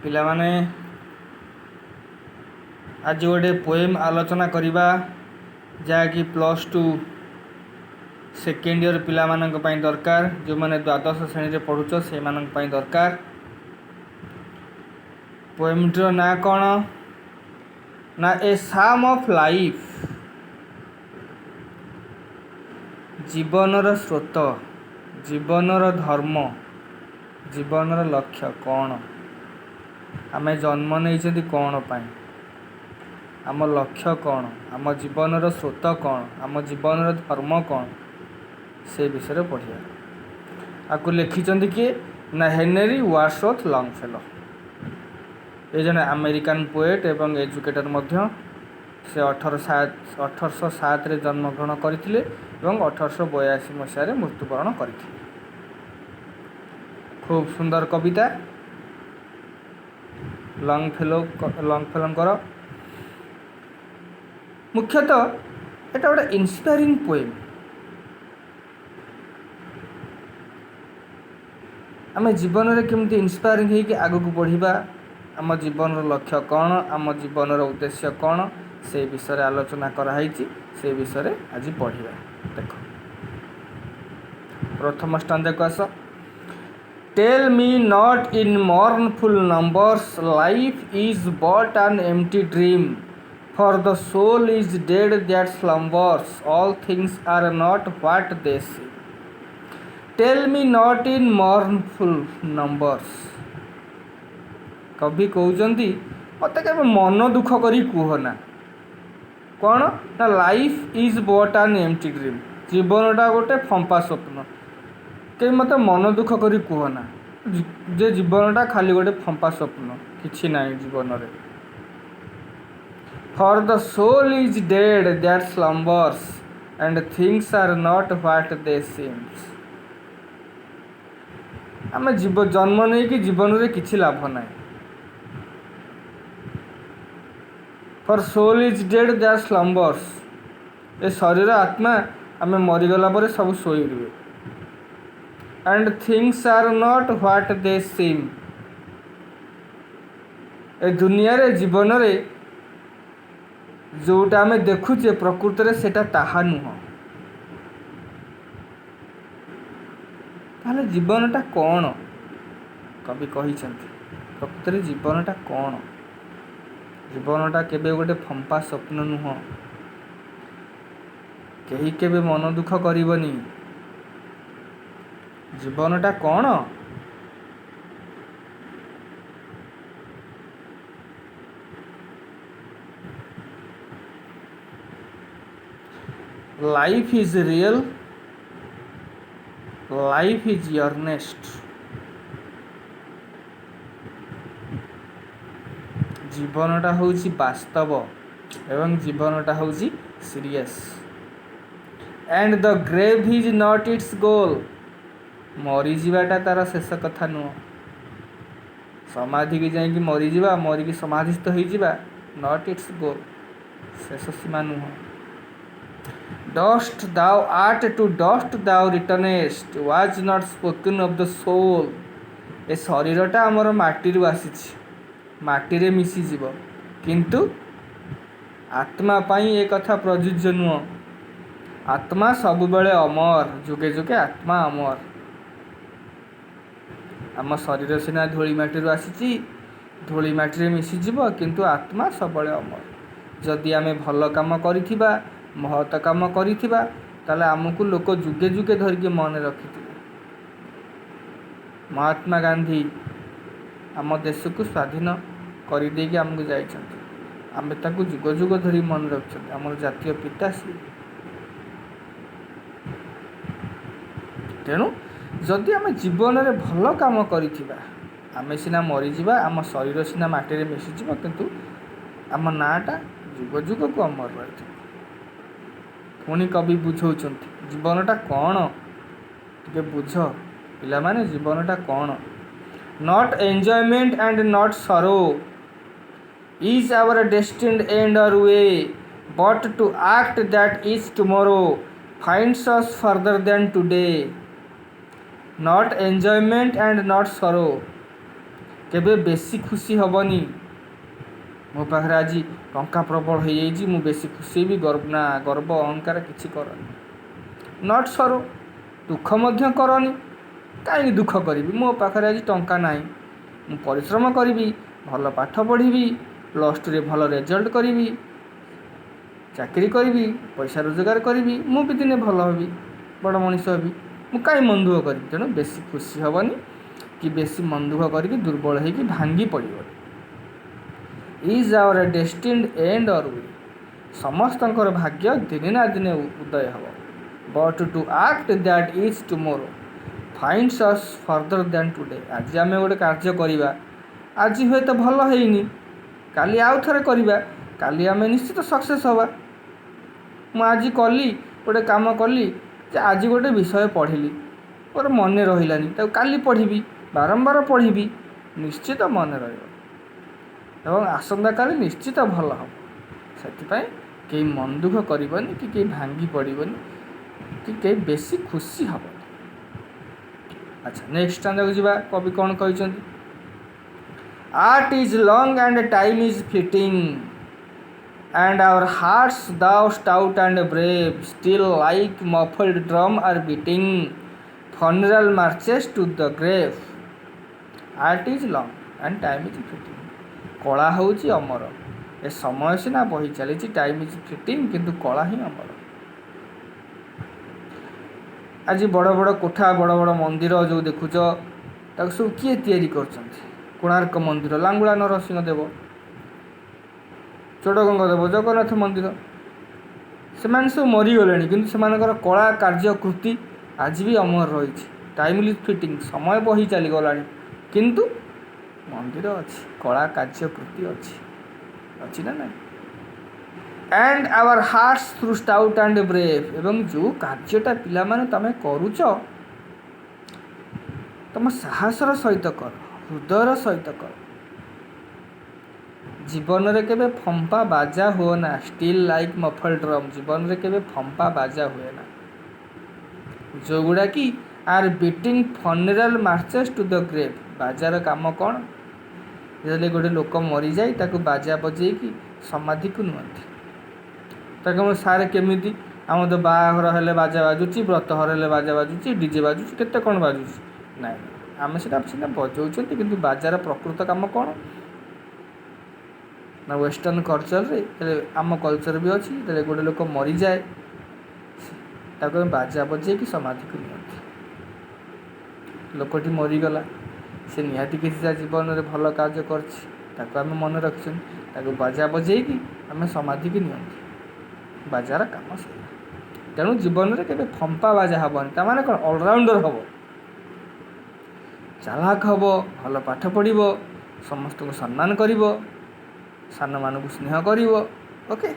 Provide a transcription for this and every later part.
ପିଲାମାନେ आज गोटे पोएम आलोचना करवा जहाँकि +2 सेकेंड ईयर पिला मानक पई दरकार जो माने द्वादश श्रेणी रे पढ़ुछ से मानक पई दरकार। पोएमटर ना कौन ना ए साम ऑफ लाइफ जीवनर स्रोत जीवनर धर्म जीवनर लक्ष्य कौन आमे जन्म नहीं कौन पाई आम लक्ष्य कौन आम जीवनर स्रोत कौन आम जीवनर धर्म कौन से विषय पढ़िया। आपको लिखिं किए ना हेनरी वाड्सवर्थ लॉन्गफेलो ये जन अमेरिकन पोएट एवं एजुकेटर मध्य से 1807 रे जन्मग्रहण करथिले एवं 1882 मसीह मृत्युवरण करथिले। खूब सुंदर कविता लॉन्गफेलोंकर मुख्यतः एटा गोटे इन्स्पायरिंग पोएम। आम जीवन में केमती इन्स्पायरिंग है कि आगू बढ़िबा आम जीवन लक्ष्य कौन आम जीवन उद्देश्य कौन से विषय आलोचना कराई से विषय आज पढ़िबा। देख प्रथम स्टांजा को आस। Tell me not in mournful numbers life is but an empty dream for the soul is dead that slumbers all things are not what they seem. Tell me not in mournful numbers कवि कहते मत के मन दुख करी कहना कौन ना life is but an empty dream जीवनटा गोटे फंपा स्वप्न के मत मन दुख करी कहना जे जीवनटा खाली गोटे फंपा स्वप्न किछि नाही जीवन रे। For the soul is dead that slumbers and things are not what they seem. आम जीव जन्म नहीं कि जीवन रे किछि लाभ ना। For soul is dead that slumbers ए शरीर आत्मा आम मरीगला पर सब शोई रुए। And things are not what they seem ए दुनिया रे जीवन रे जोटा आम देखुचे प्रकृत रे सेटा ताहा नुह। ताहले जीवनटा कौन कवि कही प्रकृत रे जीवनटा कौन जीवनटा केबे गोटे फंपा स्वप्न नुह कहीं केबे मन दुख करबनी जीवनटा कौन life is real life is earnest जीवनटा होउची वास्तव एवं जीवनटा होउची serious and the grave is not its goal मरी जीवाटा तार शेष कथा नुह समाधि की जाइए मरी जीवा मरिकी समाधिस्थ हो जीवा नॉट इट्स गोल शेष सीमा नुह। Dust thou art to dust thou returnest was not spoken of the soul ए शरीरटा आमर माटी आसी माटी रे मिसी जीव किंतु आत्मा पाई ए कथा प्रযোज्य नुह आत्मा सब बेले अमर जुगे जुगे आत्मा अमर आम शरीर सीना धूली माटी आसी धूली माटी रे मिसी जीव किंतु आत्मा सब बेले अमर जदि आमे भल काम करिथिबा महत काम करिथिबा ताले आमको लोक जुगे जुगे धरिके मन रखिथिबे। महात्मा गांधी आम देश को स्वाधीन कर देकी आमको जाइछन्ति आमे ताकू जुग जुग धरि मन रखछन्ति आमर जातीय पिता सी। तेणु जदि आम जीवन में भल काम करिथिबा आमे सिना मरी जीवा आम शरीर सिना माटी रे मिसी जीवा किंतु आम नाटा जुग जुग को अमर रही। पुणी कवि बुझौछन्ति जीवनटा कौन टे बुझ पिला माने जीवनटा कौन। Not enjoyment and not sorrow is our destined end or way but to act that is tomorrow finds us further than today. Not enjoyment and not sorrow केबे बेसी खुशी हेबनी मो पाखे आज टंका प्रबल हो जाइए मु बेसी खुशी भी गर्व अहंकार किसी करनी नट सरो दुख मध्य करनी कहीं दुख करी मो पाखे आज टंका ना मु परिश्रम करी भल पाठ पढ़ी +2 भल रिजल्ट करी चाकरी करी पैसा रोजगार करी मु भी दिने भल हेबी बड़ मनीष हेबी मु कहीं मन दुख करी तेणु बेसी खुशी हेबनी कि बेसी मन दुख करके दुर्बल होगी भांगी पड़ो is our destined end or we समस्तंकर भाग्य दिने ना दिने उदय हम but to act that is tomorrow finds us further than today आज आम गोटे कार्य करवा आज हे तो भल है काली आउ थे करवा काली आम निश्चित सक्सेस हवा मुझे कली गोटे काम कली आज गोटे विषय पढ़ी मोर मन रही काली पढ़ी बारंबार पढ़ी निश्चित मन रहा आसंता काली निश्चित भल हम से कहीं मन दुख करनी कि कहीं भांगी पड़ोनी कि कहीं बेसी खुशी हम। अच्छा नेक्स्ट स्टांजा को जीवा कवि कौन कहते art is long and time is fleeting and our hearts thou stout and brave still like muffled drum are beating funeral marches to the grave art is long and time is fleeting कला होउची अमर ए समय सिना बही चली time is fleeting किंतु कला ही अमर आज बड़ बड़ कोठा बड़ बड़ मंदिर जो देखुच ताको सब किए तैयारी करछन्ती कोणार्क मंदिर लांगुला नरसिंह देव चोड़गंगा देव जगन्नाथ मंदिर से सब मरीगले कि कला कार्यकृति आज भी अमर रही टाइमली फिटिंग समय बही चलीगला किंतु मंदिर अच्छी कला कार्यकृति अच्छी ना ना and our hearts though stout and brave एवं जो कार्यटा पिला माने तमें करुच तुम साहसर सहित कर हृदयर सहित कर जीवन रे केबे फंपा बाजा हो ना स्टिल लाइक मफल ड्रम जीवन रे केबे फंपा बाजा हुए ना जो गुड़ा कि are beating funeral marches to the grave बाजार काम कौन जो गोटे लोक मरी जाए ताको बाजा बजे कि समाधि को नुहति ताको सारे केमिति आम तो बाहर हेले बाजा बाजुची व्रत हर बाजा बाजुची डीजे बाजुची केते कौन बाजुची ना आम से बजाऊँ कि बाजार प्रकृत काम कौन ना वेस्टर्न कल्चर रे आम कल्चर भी अच्छी गोटे लोक मरी जाए ताको बाजा बजे कि समाधि को नियंती लोकटी मरीगला से निहाती किसी जीवन में भल कार्य कर मन रखी बाजा बजे कि आम समाधि की नियंती बाजार काम से तेणु जीवन में केबे फंपा बाजा हेबनी ताने कौन ऑलराउंडर हम चालाक हम भल पाठ पढ़ समस्त को सम्मान कर सान मान को स्नेह कर okay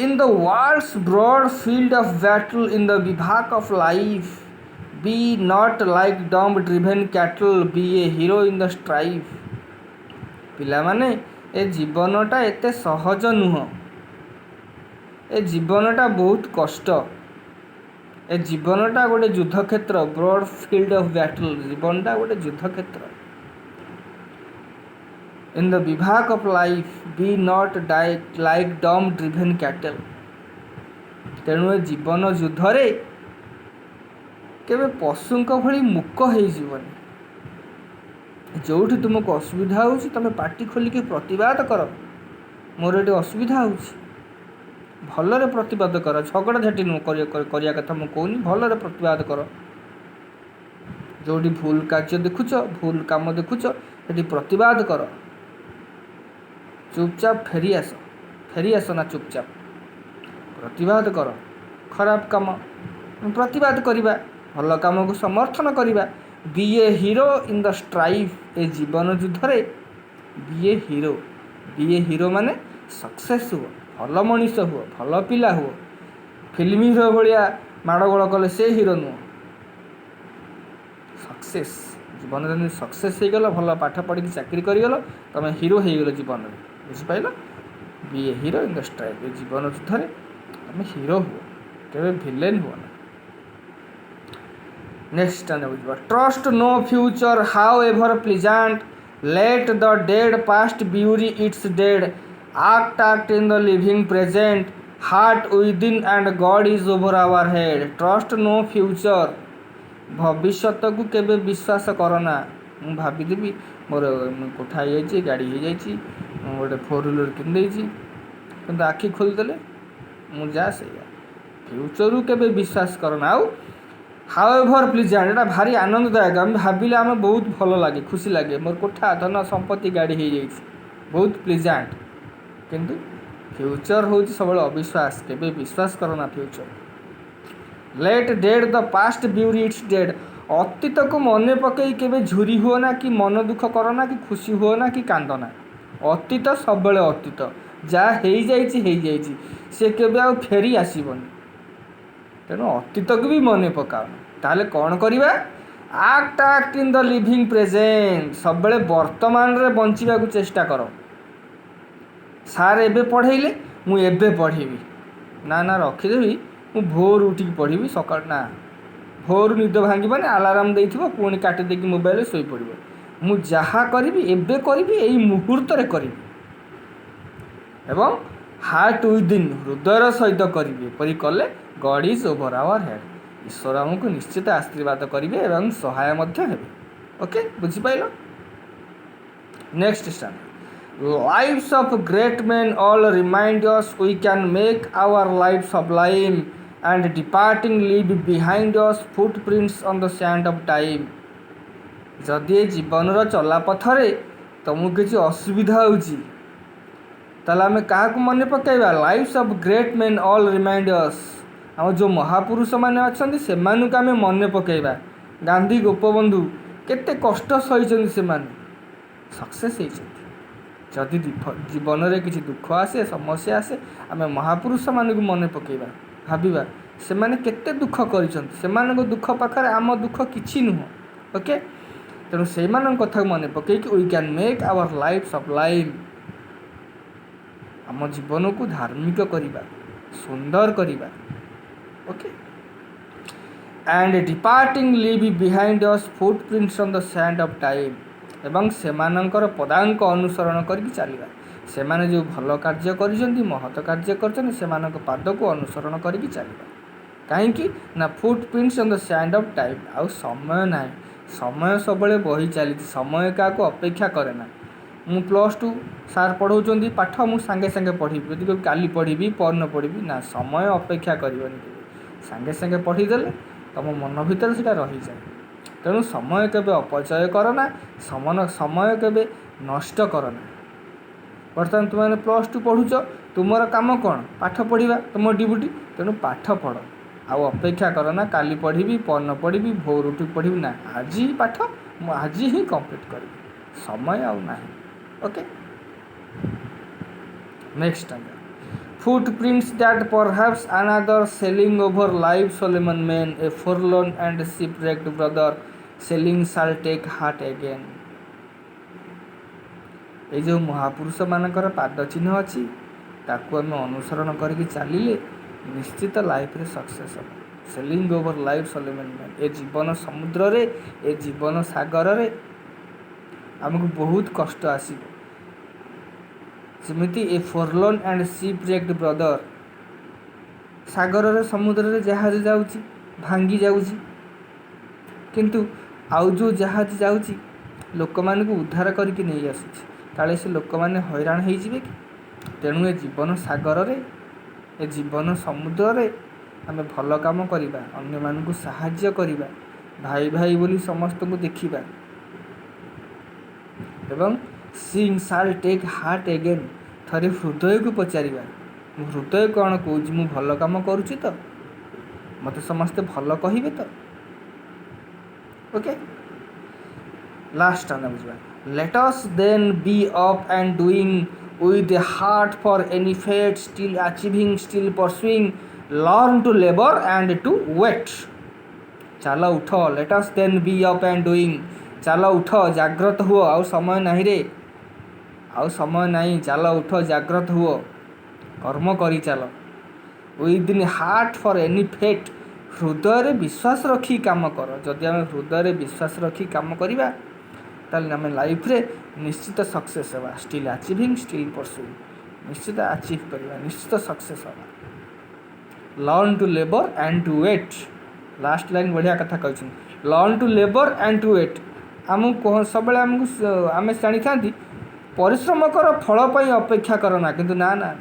in the world's broad field of battle in the bivouac of life be not like dumb driven cattle be a hero in the strife पिला माने ए जीवनटा एते सहज नुह ए जीवनटा बहुत कष्ट ए जीवनटा गोटे युद्ध क्षेत्र ब्रॉड फील्ड ऑफ बैटल जीवनटा गोटे युद्ध क्षेत्र in the bivouac of life be not die like dumb driven cattle तेणु जीवन युद्ध रे केबे पशुंक भली मुक हो जोठी तुमको असुविधा हो तुम पार्टी खोलिक प्रतिवाद कर मोर ये असुविधा हो भलरे प्रतिवाद कर झगड़ा झाटी करिया कथा मु कहूनी भलरे प्रतिवाद कर जोटी भूल कार्य देखुच भूल काम देखुच सेठी प्रतिवाद कर चुपचाप फेरी आस ना चुपचाप प्रतिवाद कर खराब काम प्रतिवाद करवा भल काम को समर्थन करवा be a hero in the strife ए जीवन युद्ध रे बी ए हीरो माने सक्सेस हुआ भल मनीष हुआ भल पिला हुआ फिल्म हीरो भाया माड़गोल कले से हीरो नुह सक्सेस जीवन में सक्सेस हो गल भल पाठ पढ़ी चाकरी करगल तुम हीरो हो गल जीवन में बुझिपाल be a hero in the strife ए जीवन युद्ध रे तुम हीरो हुआ केबे विलेन हुआ ना नेक्स्ट बुझ trust no future however pleasant let the dead past bury its dead act in the living present heart within and God is over our head trust no future भविष्यत को केबे विश्वास करना मु भाविदेवी मोर कोठा हो गाड़ी हो गोटे 4 व्हीलर किन आखि खोलदेले मुझा से फ्यूचर को केबे विश्वास करना आउ हाउ एभर प्लीजांट एटा भारी आनंददायक आम भाविले आम बहुत भल लगे खुशी लगे मोर कोठा धन संपत्ति गाड़ी हो बहुत प्लीजांट किंतु फ्यूचर हूँ सब अविश्वास केबे विश्वास करना future let dead the past bury its dead अतीत को मन पकई केबे झुरी हुओ ना कि मन दुख करना कि खुशी हुओ ना कि कांदना अतीत सब अतीत जहाँ हो सी केबे आ फेरी आसबनी तेणु अतीत को भी मन पकाओ ताले कौन करवा act in the living present सब वर्तमान रे बंचिबा को चेष्टा कर सार एबे पढ़ेले मुझे पढ़ेबी ना ना रखीदेवी मु भोर उठिक पढ़ी सकाल ना भोर निद भांगने आलाराम देथिबो पुणी काटी देकी मोबाइल सोई पड़िबो मु जहा करिबी एबे करिबी एई मुहूर्त रे करिबी एवं हार्ट विदिन हृदयर सहित करिबी परि कले God is over our head ईश्वर आमको निश्चित आशीर्वाद करेंगे एवं सहाय मध्य हेबे ओके बुझिपाइल next start lives of great men all remind us we can make our life sublime and departing leave behind us footprints on the sand of time जदि जीवन चला पथरे तुमको किसी असुविधा होची ताले आमे काहाकू मन पकाइबा lives of great men all remind us आम जो महापुरुष मैंने अच्छा से आम मन पकईवा गांधी गोपबंधु केते कष्ट सही से सक्सेस जदि जीवन में किसी दुख आसे समस्या आसे आम महापुरुष मान मन पकईवा भाविबा से माने केते दुख कर दुख पाखे आम दुख किछि नुह ओके तेणु से कथा मन पकई we can make our life sublime आम जीवन को धार्मिक करवा सुंदर करवा okay and departing leave behind us footprints on the sand of time एवं सेमानंकर पदांक अनुसरण करके चलवा से माने जो भल कार्य कर महत कार्य कर पाद को अनुसरण करके चलवा कहीं ना footprints on the sand of time आउ समय ना समय सब बही चली समय क्या अपेक्षा करे ना मु +2 सार पढ़ाऊँ पाठ मु सांगे सांगे पढ़ी यदि काली पढ़ी परन पढ़ी ना समय अपेक्षा करनी सांगे सांगे पढ़ीदेले तुम मन भर से रही जाए तेणु समय केबे अपचय करना समय केबे नष्ट करना बर्तमान तुम +2 पढ़ुच तुमर काम कौन पाठ पढ़ा तुम ड्यूटी तेणु पाठ पढ़ आउ अपेक्षा करना काली पढ़ी परन पढ़ी भोर उठी पढ़ी ना आज ही पाठ आज ही कंप्लीट करी समय आउ ना okay next Footprints that perhaps another sailing over life Solomon man a forlorn and shipwrecked brother sailing shall take heart again ये जो महापुरुष मानकर पाद चिन्ह अच्छी ताकू आम अनुसरण करके चलिले निश्चित लाइफ रे सक्सेस हम sailing over life solemn main ए जीवन समुद्र रे ए जीवन सागर रे आमको बहुत कष्ट आसीबो सेमिति ए फॉरलॉर्न एंड शिपरेक्ड ब्रदर सागर रे समुद्र रे जहाज जाउची भांगी जाउची किंतु आउ जो जहाज जाउची लोक मान को उद्धार करके नहीं आसुची काले से लोक माने हैरान हो जिवे कि तेणु ए जीवन सागर रे ए जीवन समुद्र रे आमे भल काम करिबा अन्य मान को सहाय्य करिबा भाई भाई बोली समस्त को देखिबा एवं सिंग साल टेक हार्ट एगेन थरे हृदय को पचारिबा हृदय कौन कौच मु भल काम करुची तो मत समस्ते भल कहिबे तो ओके लास्ट आना बुझबा let us then be up and doing with a heart for any fate still achieving still pursuing learn to labor and to wait चलो उठ let us then be up and doing चलो उठ जाग्रत हुओ आउ समय नहीं रे आउ समय नहीं चलो उठ जाग्रत हुओ कर्म करी चलो within heart for any fate हृदय विश्वास रखी काम कर जदि आम हृदय विश्वास रखी काम करवा ताल आम लाइफ रे निश्चित सक्सेस होगा स्टिल अचिविंग स्टिल परसुइंग निश्चित अचिव करवा निश्चित सक्सेस होगा learn to labour and to wait last line बढ़िया कथा कहते learn to labour and to wait आमको सब आम जानी था परिश्रम कर फल पर अपेक्षा कर ना किंतु ना ना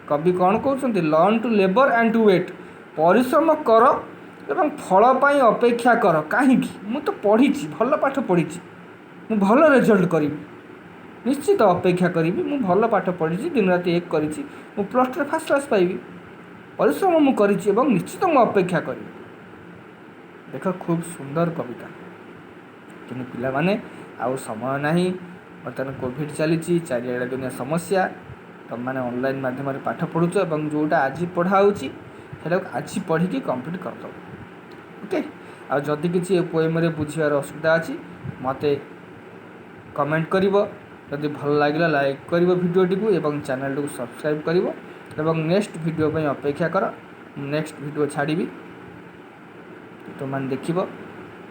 कवि कौन कहते learn to labour and to wait परिश्रम कर एवं फल पर अपेक्षा कर कहीं मु तो पढ़ी भल पाठ पढ़ी मु भल रिजल्ट करी निश्चित अपेक्षा करी मु भल पाठ पढ़ी दिन राति एक करी मु प्लस टू फास्ट क्लास पाइबी परिश्रम मु करी निश्चित मु अपेक्षा करी देख खूब सुंदर कविता कि पिला माने आउ समय नहीं बर्तमान कोविड चली चारिआडे दुनिया समस्या तुम मैंने ऑनलाइन माध्यम पाठ पढ़ुच और जोटा आज पढ़ाऊँ से आज पढ़ी कंप्लीट करद ओके आदि किसी पोएम बुझार असुविधा अच्छी मत कमेंट कर जदि भल लगे लाइक कर भिडियोटी को एवं चैनल को सब्सक्राइब कर नेक्स्ट वीडियो पर अपेक्षा कर नेक्स्ट वीडियो छाड़ी तुम मैंने देख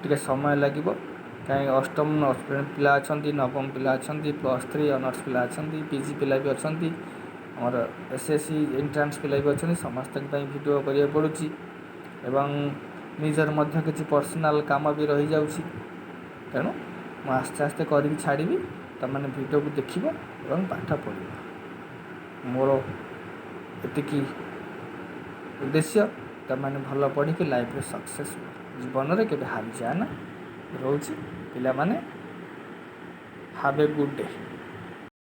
टे समय लगे कहीं अष्टम पिला अच्छा नवम पिला अच्छा +3 ऑनर्स पिला अच्छा पीजी पिला भी अच्छा आमर एसएससी एंट्रांस पिला भी अच्छा समस्त वीडियो करिया पड़ुची एवं निजर मध्य किसी पर्सनाल काम भी रही जाऊँगी तेणु मुझे आस्ते आस्ते कर छाड़ी तुम मैंने वीडियो को देख और पाठ पढ़ मोर एतिकी उद्देश्य तुम मैंने भल पढ़ी लाइफ रे सक्सेस जीवन में केवे हारी जाए ना रोचे पिला माने हैव ए गुड डे।